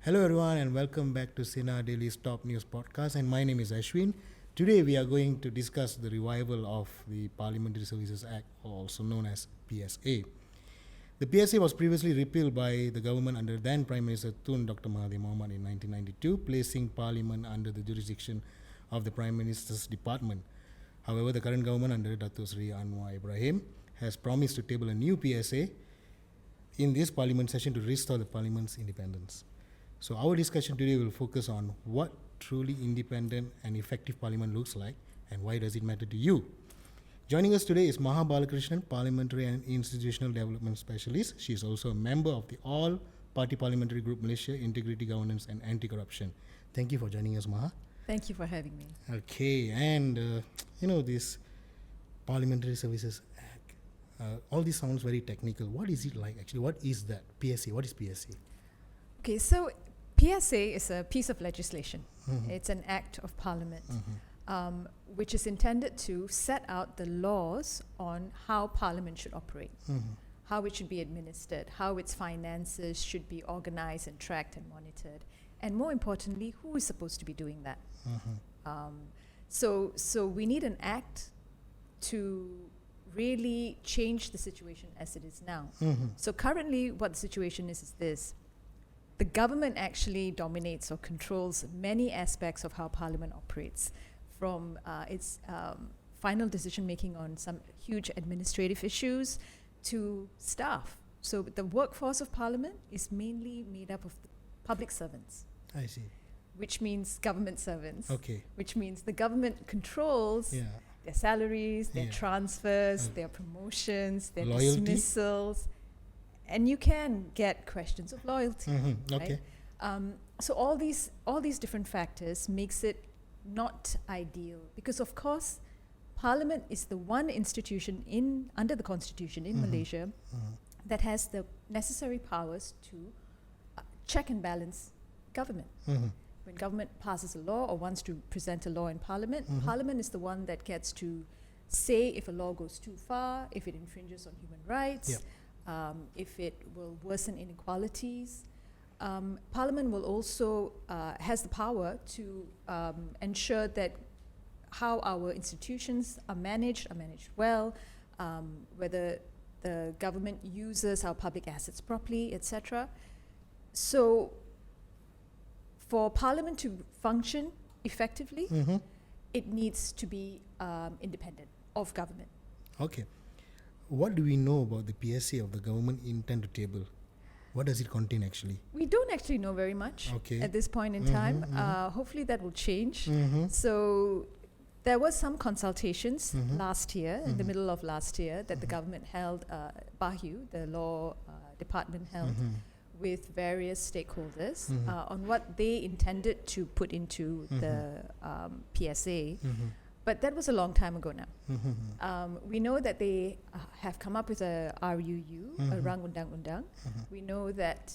Hello everyone and welcome back to Sinar Daily's Top News Podcast, and my name is Ashwin. Today we are going to discuss the revival of the Parliamentary Services Act, also known as PSA. The PSA was previously repealed by the government under then Prime Minister Tun Dr. Mahathir Mohamad in 1992, placing Parliament under the jurisdiction of the Prime Minister's Department. However, the current government under Dato Sri Anwar Ibrahim has promised to table a new PSA in this Parliament session to restore the Parliament's independence. So our discussion today will focus on what truly independent and effective Parliament looks like and why does it matter to you. Joining us today is Maha Balakrishnan, Parliamentary and Institutional Development Specialist. She is also a member of the All-Party Parliamentary Group Malaysia, Integrity, Governance and Anti-Corruption. Thank you for joining us, Maha. Thank you for having me. Okay, and this Parliamentary Services Act, all this sounds very technical. What is it like actually? What is that? PSA, what is PSA? Okay, so PSA is a piece of legislation. Mm-hmm. It's an act of parliament, which is intended to set out the laws on how parliament should operate, how it should be administered, how its finances should be organized and tracked and monitored, and more importantly, who is supposed to be doing that. So we need an act to really change the situation as it is now. So currently what the situation is this. The government actually dominates or controls many aspects of how Parliament operates, from its final decision making on some huge administrative issues to staff. So the workforce of Parliament is mainly made up of public servants. I see. Which means government servants. Okay. Which means the government controls their salaries, their transfers, their promotions, their dismissals. And you can get questions of loyalty. Okay. Right? So all these different factors makes it not ideal, because of course Parliament is the one institution under the Constitution in Malaysia that has the necessary powers to check and balance government. When government passes a law or wants to present a law in Parliament, Parliament is the one that gets to say if a law goes too far, if it infringes on human rights. If it will worsen inequalities. Parliament will also has the power to ensure that how our institutions are managed well, whether the government uses our public assets properly, etc. So for Parliament to function effectively, it needs to be independent of government. Okay. What do we know about the PSA of the government intend to table? What does it contain actually? We don't actually know very much at this point in time. Hopefully that will change. So there was some consultations last year, in the middle of last year, that the government held, BAHU, the law department held, with various stakeholders on what they intended to put into the PSA. But that was a long time ago now. We know that they have come up with a RUU, a Rang Undang-Undang. We know that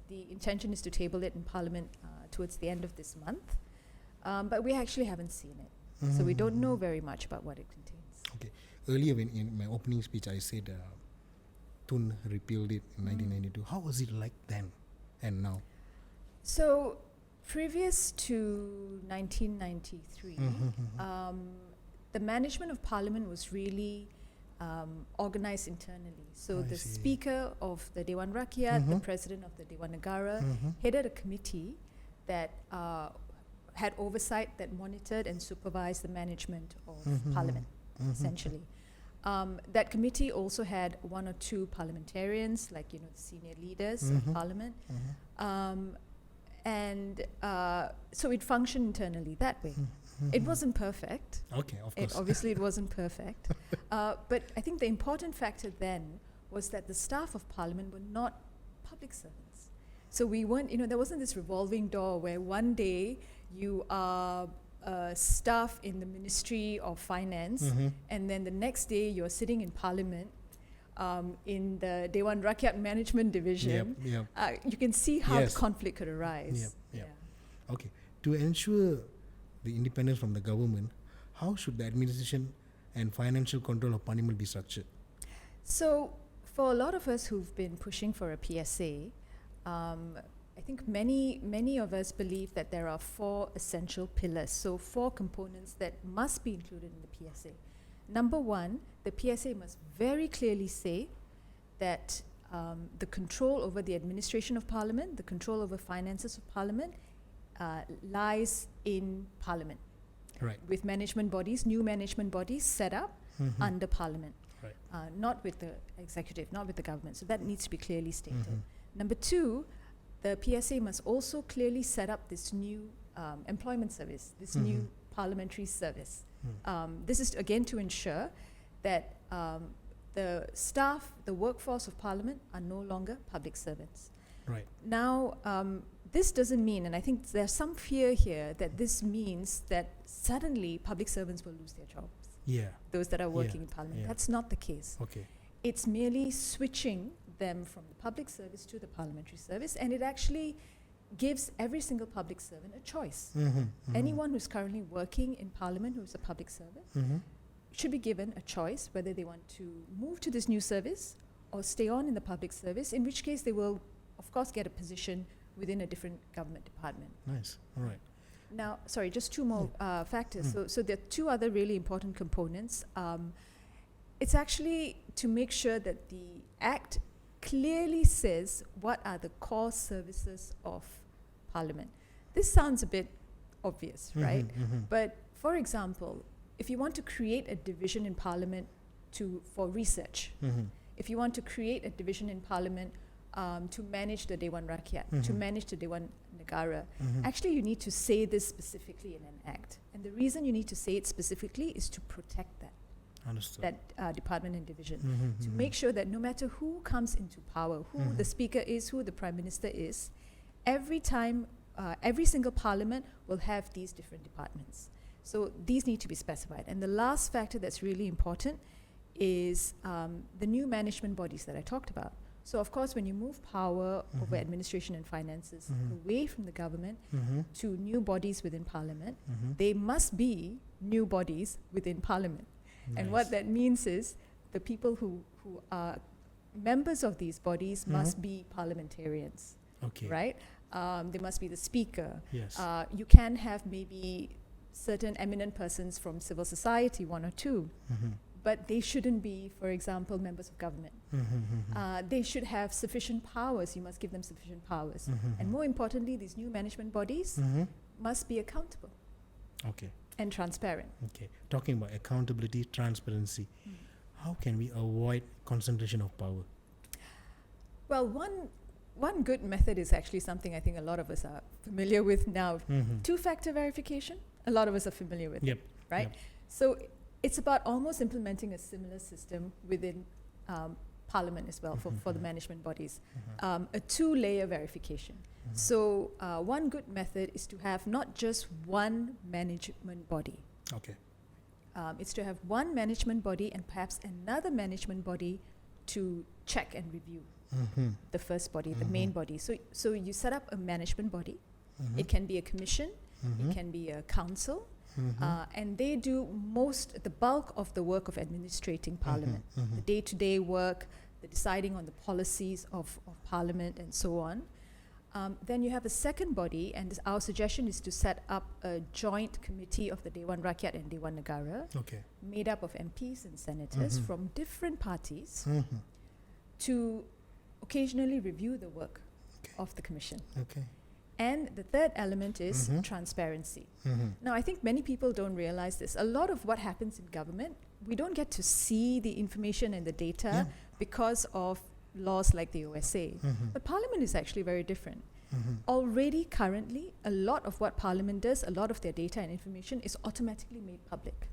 the intention is to table it in Parliament towards the end of this month. But we actually haven't seen it. So we don't know very much about what it contains. Okay. Earlier in my opening speech, I said Tun repealed it in 1992. How was it like then and now? So previous to 1993, the management of Parliament was really organized internally. So the Speaker of the Dewan Rakyat, the President of the Dewan Negara, headed a committee that had oversight, that monitored and supervised the management of Parliament, essentially. That committee also had one or two parliamentarians, like the senior leaders of Parliament. And so it functioned internally that way. It wasn't perfect. Okay, of course. Obviously, it wasn't perfect. But I think the important factor then was that the staff of Parliament were not public servants. So we weren't, there wasn't this revolving door where one day you are staff in the Ministry of Finance, and then the next day you're sitting in Parliament in the Dewan Rakyat Management Division. You can see how the conflict could arise. Okay. To ensure the independence from the government, how should the administration and financial control of Parliament be structured? So for a lot of us who've been pushing for a PSA, I think many of us believe that there are 4 essential pillars, so 4 components that must be included in the PSA. Number 1, the PSA must very clearly say that the control over the administration of Parliament, the control over finances of Parliament, lies in Parliament. Right. With management bodies, new management bodies set up under Parliament, Right. not with the executive, not with the government. So that needs to be clearly stated. Number 2, the PSA must also clearly set up this new employment service, this new parliamentary service. This is again to ensure that the staff, the workforce of Parliament are no longer public servants. Right. Now, this doesn't mean, and I think there's some fear here that this means that suddenly public servants will lose their jobs, Yeah. those that are working in Parliament. Yeah. That's not the case. Okay. It's merely switching them from the public service to the parliamentary service, and it actually gives every single public servant a choice. Anyone who's currently working in Parliament who's a public servant should be given a choice whether they want to move to this new service or stay on in the public service, in which case they will, of course, get a position within a different government department. Nice. All right. Now, sorry, just 2 more factors. So there are 2 other really important components. It's actually to make sure that the Act clearly says what are the core services of Parliament. This sounds a bit obvious, right? But for example, if you want to create a division in Parliament for research, if you want to create a division in Parliament to manage the Dewan Rakyat, to manage the Dewan Negara, actually you need to say this specifically in an Act. And the reason you need to say it specifically is to protect that. Understood. That department and division, to make sure that no matter who comes into power, who the Speaker is, who the Prime Minister is, every time, every single Parliament will have these different departments. So these need to be specified. And the last factor that's really important is the new management bodies that I talked about. So of course, when you move power over administration and finances away from the government to new bodies within Parliament, they must be new bodies within Parliament. And what that means is the people who are members of these bodies must be parliamentarians, Okay. right? They must be the Speaker. Yes. You can have maybe certain eminent persons from civil society, 1 or 2, but they shouldn't be, for example, members of government. They should have sufficient powers. You must give them sufficient powers. And more importantly, these new management bodies must be accountable Okay. and transparent. Okay. Talking about accountability, transparency, how can we avoid concentration of power? Well, one good method is actually something I think a lot of us are familiar with now. 2-factor verification, a lot of us are familiar with Yep. it, right? Yep. So it's about almost implementing a similar system within Parliament as well for the management bodies, a 2-layer verification. So one good method is to have not just one management body. Okay. It's to have one management body and perhaps another management body to check and review the first body, the main body. So you set up a management body. It can be a commission, it can be a council, and they do the bulk of the work of administrating Parliament, the day-to-day work, the deciding on the policies of Parliament and so on. Then you have a second body, and our suggestion is to set up a joint committee of the Dewan Rakyat and Dewan Negara, Okay. made up of MPs and senators from different parties, to occasionally review the work of the commission. Okay. And the third element is transparency. Now, I think many people don't realize this. A lot of what happens in government, we don't get to see the information and the data because of laws like the OSA. But Parliament is actually very different. Already, currently, a lot of what Parliament does, a lot of their data and information is automatically made public.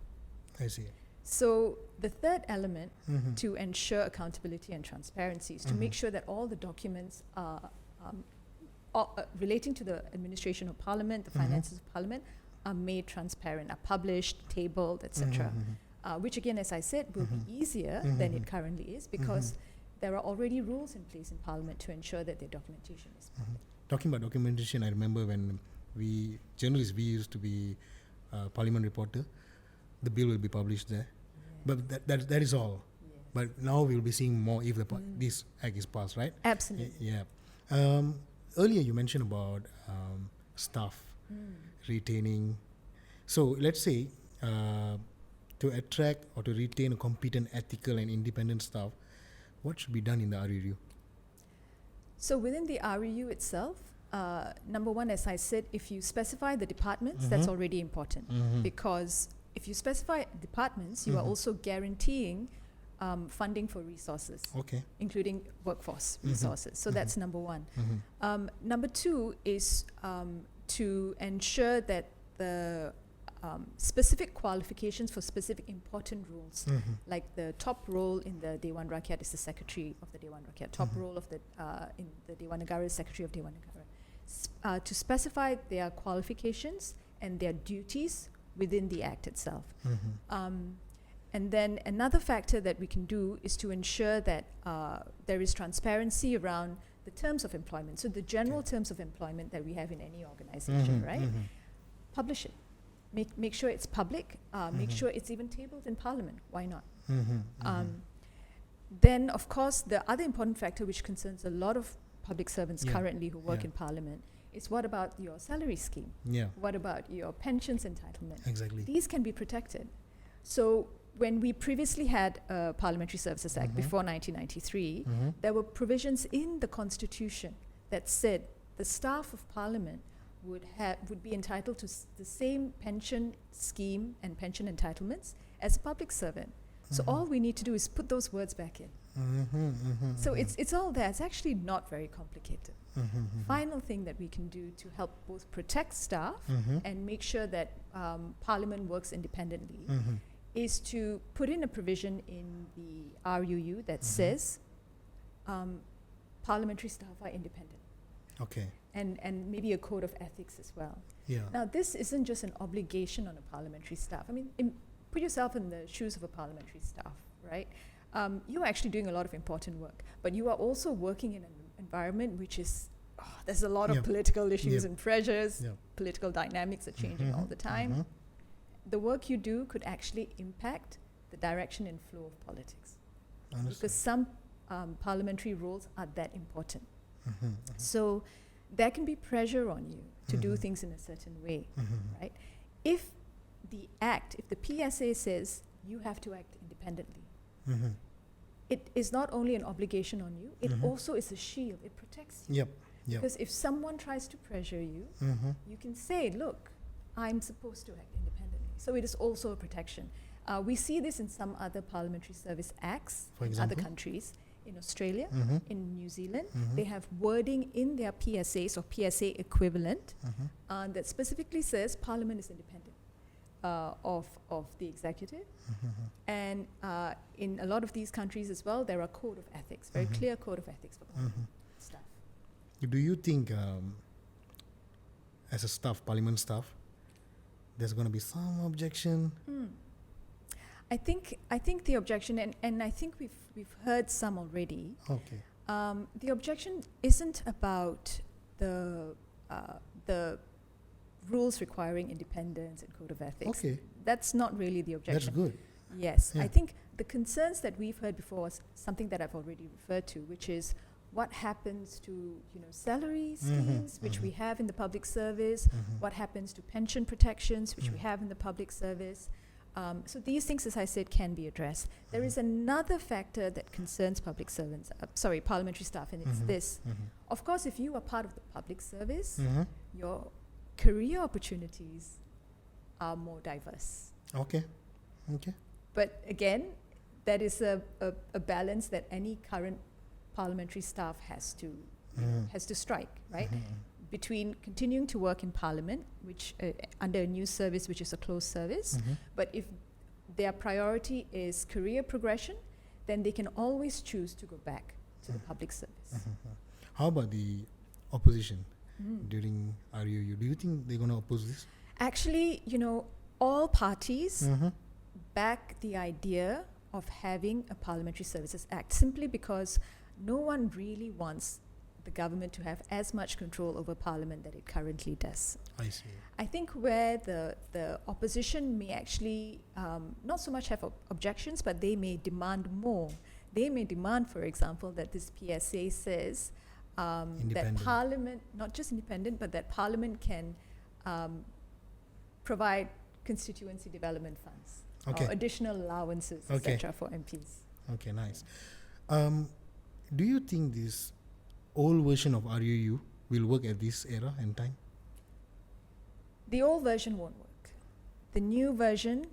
I see. So the third element to ensure accountability and transparency is to make sure that all the documents are relating to the administration of Parliament, the finances of Parliament, are made transparent, are published, tabled, etc. Which again, as I said, will be easier than it currently is because there are already rules in place in Parliament to ensure that their documentation is public. Talking about documentation, I remember when we used to be Parliament reporter, the bill will be published there. But that is all. Yes. But now we'll be seeing more if this act is passed, right? Absolutely. Yeah. earlier you mentioned about staff retaining. So let's say to attract or to retain a competent, ethical, and independent staff, what should be done in the RUU? So within the REU itself, number one, as I said, if you specify the departments, that's already important, because if you specify departments, you are also guaranteeing funding for resources, including workforce resources. So that's number one. Number two is to ensure that the specific qualifications for specific important roles, like the top role in the Dewan Rakyat is the Secretary of the Dewan Rakyat, top role of the in the Dewan Negara is Secretary of Dewan Negara, to specify their qualifications and their duties within the Act itself. And then another factor that we can do is to ensure that there is transparency around the terms of employment. So the general terms of employment that we have in any organization, right? Publish it. Make sure it's public. Make sure it's even tabled in Parliament. Why not? Then, of course, the other important factor which concerns a lot of public servants currently who work in Parliament is what about your salary scheme? What about your pensions entitlement? Exactly. These can be protected. So when we previously had a Parliamentary Services Act before 1993, there were provisions in the Constitution that said the staff of Parliament would be entitled to the same pension scheme and pension entitlements as a public servant. So all we need to do is put those words back in. So it's all there. It's actually not very complicated. Final thing that we can do to help both protect staff and make sure that Parliament works independently is to put in a provision in the RUU that says parliamentary staff are independent. And maybe a code of ethics as well. Now, this isn't just an obligation on a parliamentary staff. I mean, put yourself in the shoes of a parliamentary staff, right? You're actually doing a lot of important work, but you are also working in an environment which is, there's a lot of political issues and pressures, political dynamics are changing all the time. The work you do could actually impact the direction and flow of politics. Because some parliamentary roles are that important. So there can be pressure on you to do things in a certain way, right? If the PSA says you have to act independently, it is not only an obligation on you, it also is a shield. It protects you. Because if someone tries to pressure you, you can say, look, I'm supposed to act independently. So it is also a protection. We see this in some other parliamentary service acts in other countries. In Australia, in New Zealand, they have wording in their PSAs or PSA equivalent that specifically says Parliament is independent of the executive. And in a lot of these countries as well, there are code of ethics, very clear code of ethics for Parliament staff. Do you think, as a staff, Parliament staff, there's going to be some objection? I think the objection, and I think we've heard some already. The objection isn't about the rules requiring independence and code of ethics. That's not really the objection. That's good. Yes, I think the concerns that we've heard before was something that I've already referred to, which is what happens to salary schemes, which we have in the public service. What happens to pension protections, which we have in the public service. So these things, as I said, can be addressed. There is another factor that concerns public servants, parliamentary staff, and it's this. Of course, if you are part of the public service, your career opportunities are more diverse. But again, that is a balance that any current parliamentary staff has to strike, right? Between continuing to work in Parliament, which under a new service, which is a closed service, but if their priority is career progression, then they can always choose to go back to the public service. How about the opposition during RUU? Do you think they're going to oppose this? Actually, all parties back the idea of having a Parliamentary Services Act simply because no one really wants the government to have as much control over Parliament that it currently does. I see. I think where the opposition may actually not so much have objections, but they may demand more. They may demand, for example, that this PSA says that Independent. Parliament, not just independent, but that Parliament can provide constituency development funds Okay. or additional allowances, Okay. etc., for MPs. Okay, nice. Do you think this old version of RUU will work at this era and time? The old version won't work. The new version,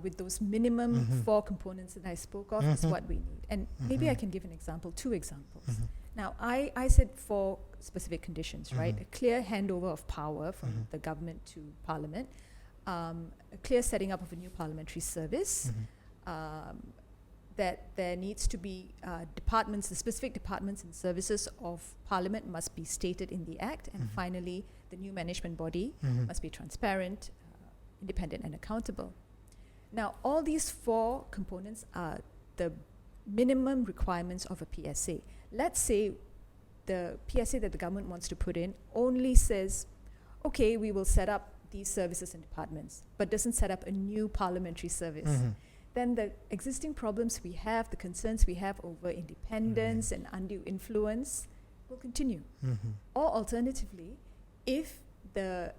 with those minimum Mhm. 4 components that I spoke of, is Mhm. what we need. And maybe I Mhm. can give an example, 2 examples. Mhm. Now, I said 4 specific conditions, right? Mhm. A clear handover of power from Mhm. the government to Parliament, a clear setting up of a new parliamentary service, Mhm. that there needs to be departments, the specific departments and services of Parliament must be stated in the Act, and Mhm. finally, the new management body Mhm. must be transparent, independent, and accountable. Now, all these 4 components are the minimum requirements of a PSA. Let's say the PSA that the government wants to put in only says, okay, we will set up these services and departments, but doesn't set up a new parliamentary service. Mhm. Then the existing problems we have, the concerns we have over independence and undue influence will continue. Mhm. Or alternatively, if the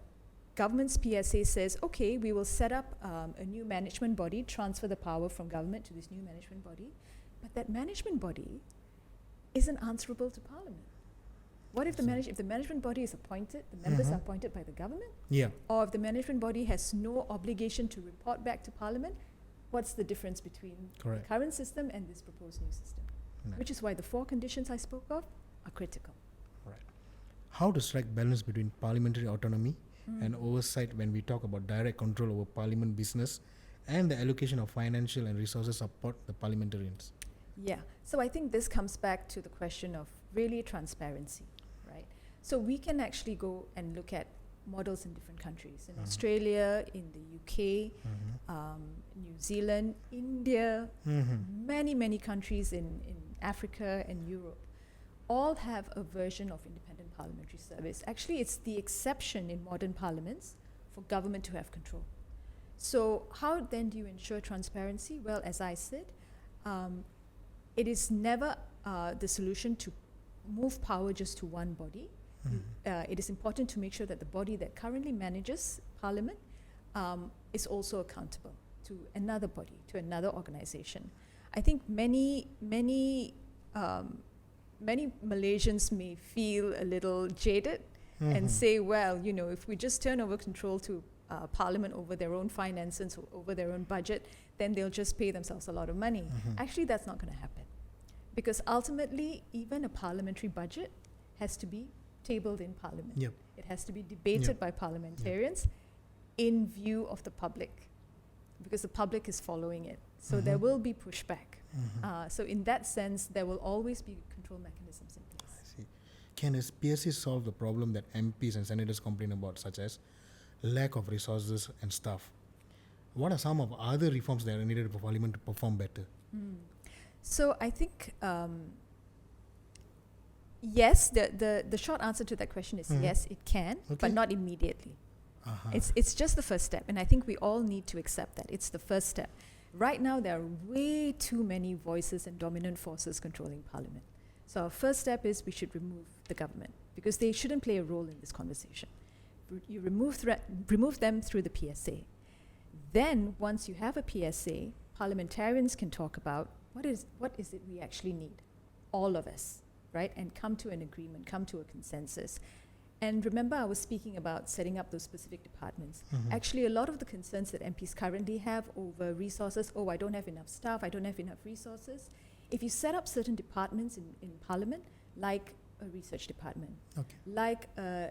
government's PSA says, okay, we will set up a new management body, transfer the power from government to this new management body, but that management body isn't answerable to Parliament. What if if the management body is appointed, the members are appointed by the government, Yeah. or if the management body has no obligation to report back to Parliament? What's the difference between Correct. the current system and this proposed new system? Right. Which is why the 4 conditions I spoke of are critical. How to strike balance between parliamentary autonomy and oversight when we talk about direct control over parliament business and the allocation of financial and resources support the parliamentarians? Yeah, so I think this comes back to the question of really transparency, right? So we can actually go and look at models in different countries, in Australia, in the UK, New Zealand, India, many, many countries in Africa and Europe all have a version of independent parliamentary service. Actually, it's the exception in modern parliaments for government to have control. So how then do you ensure transparency? Well, as I said, it is never the solution to move power just to one body. It is important to make sure that the body that currently manages Parliament is also accountable to another body, to another organization. I think many Malaysians may feel a little jaded and say, well, you know, if we just turn over control to Parliament over their own finances, over their own budget, then they'll just pay themselves a lot of money. Actually, that's not going to happen. Because ultimately, even a parliamentary budget has to be tabled in Parliament. Yep. It has to be debated by parliamentarians in view of the public, because the public is following it. So there will be pushback. So in that sense, there will always be control mechanisms in place. I see. Can a PSA solve the problem that MPs and senators complain about, such as lack of resources and staff? What are some of other reforms that are needed for Parliament to perform better? So I think, yes, the short answer to that question is yes, it can, Okay. but not immediately. It's just the first step, and I think we all need to accept that. It's the first step. Right now, there are way too many voices and dominant forces controlling Parliament. So our first step is we should remove the government, because they shouldn't play a role in this conversation. You remove them through the PSA. Then, once you have a PSA, parliamentarians can talk about what is it we actually need, all of us, right? And come to an agreement, come to a consensus. And remember, I was speaking about setting up those specific departments. Actually, a lot of the concerns that MPs currently have over resources, I don't have enough staff, I don't have enough resources. If you set up certain departments in Parliament, like a research department, like a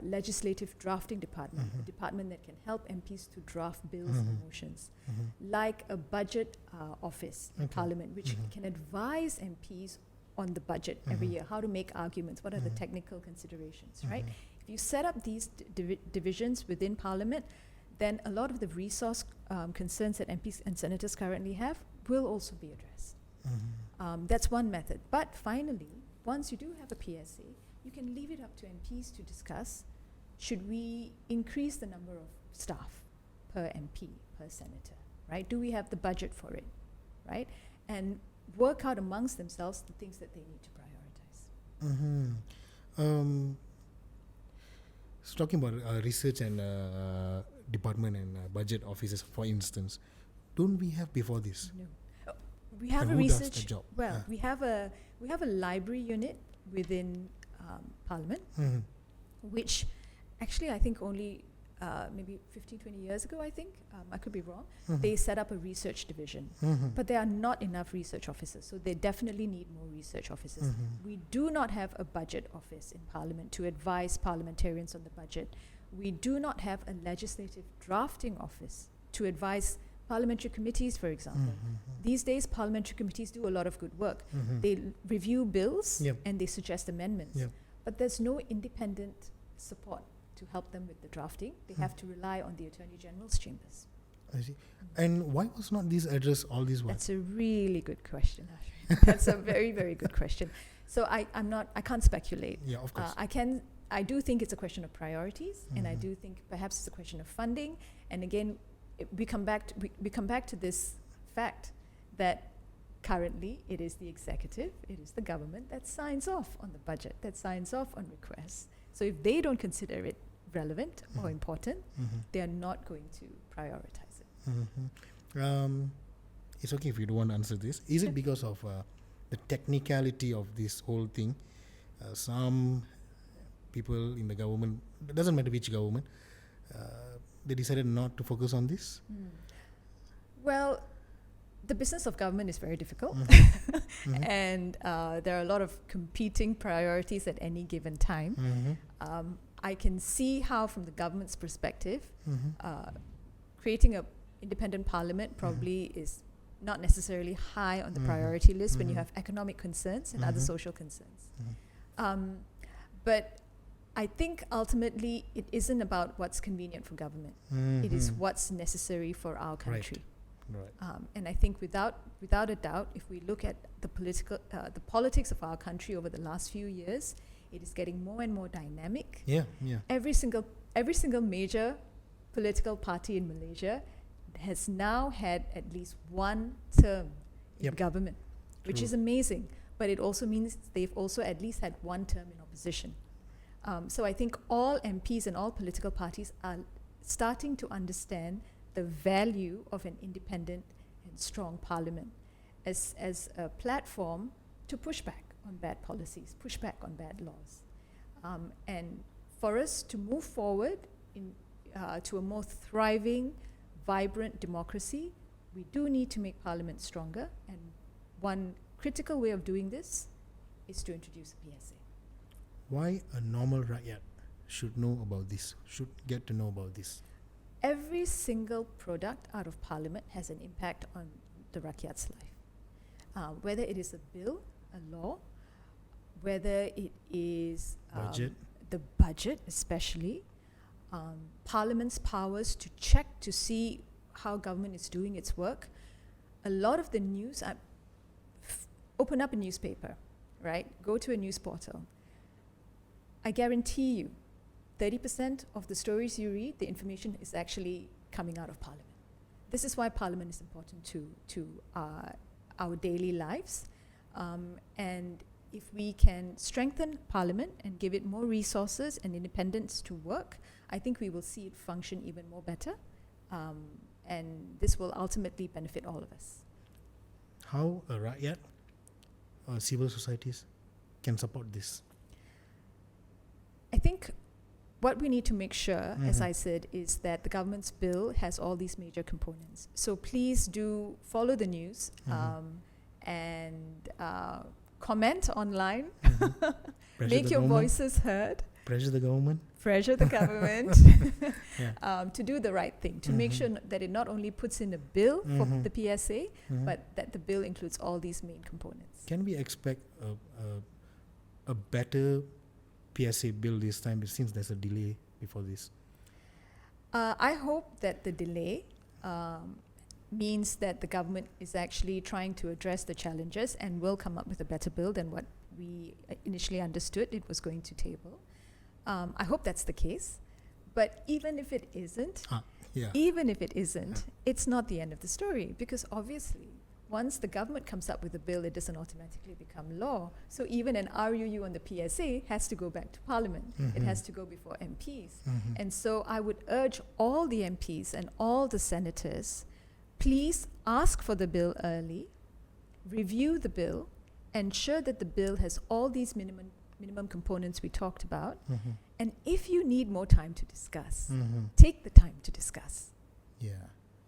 legislative drafting department, a department that can help MPs to draft bills and motions, like a budget office in Parliament, which can advise MPs on the budget every year, how to make arguments, what are the technical considerations, right? If you set up these divisions within Parliament, then a lot of the resource concerns that MPs and senators currently have will also be addressed. That's one method. But finally, once you do have a PSA, you can leave it up to MPs to discuss, should we increase the number of staff per MP, per senator, right? Do we have the budget for it, right? And work out amongst themselves the things that they need to prioritize. So talking about research and department and budget offices, for instance, don't we have before this? No. We have And a who does the research. job? Well, Ah. we have a library unit within Parliament, Mhm. which actually I think only maybe 15, 20 years ago, I think, I could be wrong, Mhm. they set up a research division. Mhm. But there are not enough research officers, so they definitely need more research officers. Mhm. We do not have a budget office in Parliament to advise parliamentarians on the budget. We do not have a legislative drafting office to advise parliamentary committees, for example. Mhm. These days, parliamentary committees do a lot of good work. Mhm. They review bills Yep. and they suggest amendments. Yep. But there's no independent support to help them with the drafting. They Hmm. have to rely on the Attorney General's chambers. I see. And why was not this addressed all this while? That's a really good question, Ashwin. That's a very, very good question. So I can't speculate. Yeah, of course. I do think it's a question of priorities, and I Mhm. do think perhaps it's a question of funding. And again, we come back to this fact that currently it is the executive, it is the government that signs off on the budget, that signs off on requests. So if they don't consider it relevant or Mhm. important, Mhm. they are not going to prioritize it. Mhm. It's okay if you don't want to answer this. Is it because of the technicality of this whole thing? Some people in the government, it doesn't matter which government, they decided not to focus on this. Well, the business of government is very difficult, Mhm. and there are a lot of competing priorities at any given time. Mhm. I can see how, from the government's perspective, Mhm. creating an independent parliament probably is not necessarily high on the Mhm. priority list when you Mhm. have economic concerns and other Mhm. social concerns. Mhm. But I think ultimately it isn't about what's convenient for government. It is Mhm. what's necessary for our country. Right. And I think without a doubt, if we look at the politics of our country over the last few years, it is getting more and more dynamic. Yeah, yeah. Every single major political party in Malaysia has now had at least one term in Yep. government, which True. is amazing. But it also means they've also at least had one term in opposition. So I think all MPs and all political parties are starting to understand the value of an independent and strong parliament as a platform to push back on bad policies, push back on bad laws. And for us to move forward to a more thriving, vibrant democracy, we do need to make parliament stronger. And one critical way of doing this is to introduce a PSA. Why a normal rakyat should know about this, should get to know about this? Every single product out of Parliament has an impact on the Rakyat's life. Whether it is a bill, a law, whether it is Budget. the budget especially, Parliament's powers to check to see how government is doing its work. A lot of the news, open up a newspaper, right? Go to a news portal. I guarantee you, 30% of the stories you read, the information is actually coming out of Parliament. This is why Parliament is important to our daily lives. And if we can strengthen Parliament and give it more resources and independence to work, I think we will see it function even more better. And this will ultimately benefit all of us. How a rakyat or civil societies can support this? I think what we need to make sure, as Mhm. I said, is that the government's bill has all these major components. So please do follow the news and comment online. Pressure Make the your government, voices heard. Pressure the government. Pressure the government Yeah. to do the right thing, to make Mhm. sure that it not only puts in a bill for Mhm. the PSA, Mhm. but that the bill includes all these main components. Can we expect a better PSA bill this time, since there's a delay before this? I hope that the delay means that the government is actually trying to address the challenges and will come up with a better bill than what we initially understood it was going to table. I hope that's the case. But even if it isn't, Yeah. it's not the end of the story, because obviously once the government comes up with a bill, it doesn't automatically become law. So even an RUU on the PSA has to go back to Parliament. It has to go before MPs. And so I would urge all the MPs and all the senators, please ask for the bill early, review the bill, ensure that the bill has all these minimum components we talked about. And if you need more time to discuss, take the time to discuss. Yeah.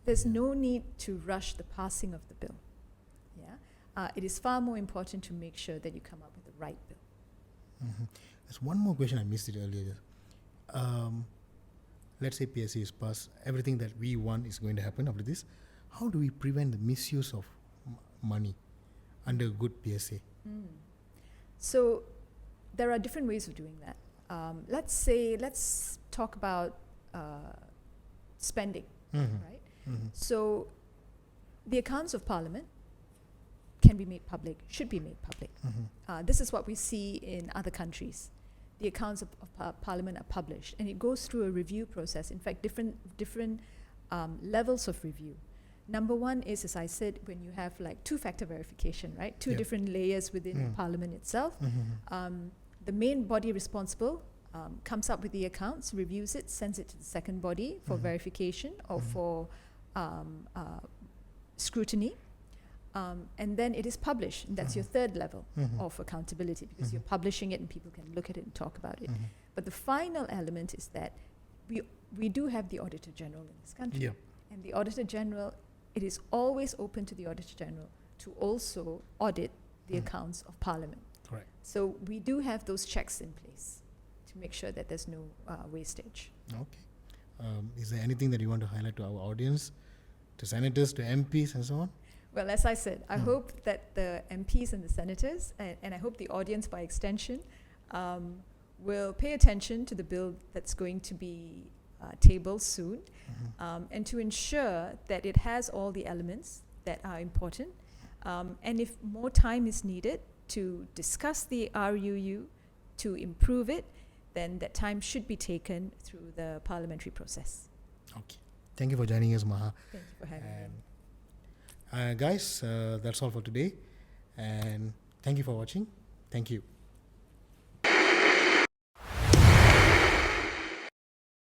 There's no need to rush the passing of the bill. It is far more important to make sure that you come up with the right bill. There's one more question I missed it earlier. Let's say PSA is passed. Everything that we want is going to happen after this. How do we prevent the misuse of money under good PSA? So there are different ways of doing that. Let's talk about spending, right? So the accounts of Parliament can be made public, should be made public. This is what we see in other countries. The accounts of Parliament are published, and it goes through a review process. In fact, different levels of review. Number one is, as I said, when you have like two-factor verification, right? Two different layers within Parliament itself. The main body responsible comes up with the accounts, reviews it, sends it to the second body for verification or for scrutiny. And then it is published. And that's your third level of accountability, because you're publishing it and people can look at it and talk about it. But the final element is that we do have the Auditor General in this country. And the Auditor General, it is always open to the Auditor General to also audit the accounts of Parliament. Correct. So we do have those checks in place to make sure that there's no wastage. Okay. Is there anything that you want to highlight to our audience, to senators, to MPs, and so on? Well, as I said, I hope that the MPs and the senators, and I hope the audience by extension, will pay attention to the bill that's going to be tabled soon, and to ensure that it has all the elements that are important. And if more time is needed to discuss the RUU, to improve it, then that time should be taken through the parliamentary process. Okay. Thank you for joining us, Maha. Thank you for having me. Guys, that's all for today. And thank you for watching. Thank you.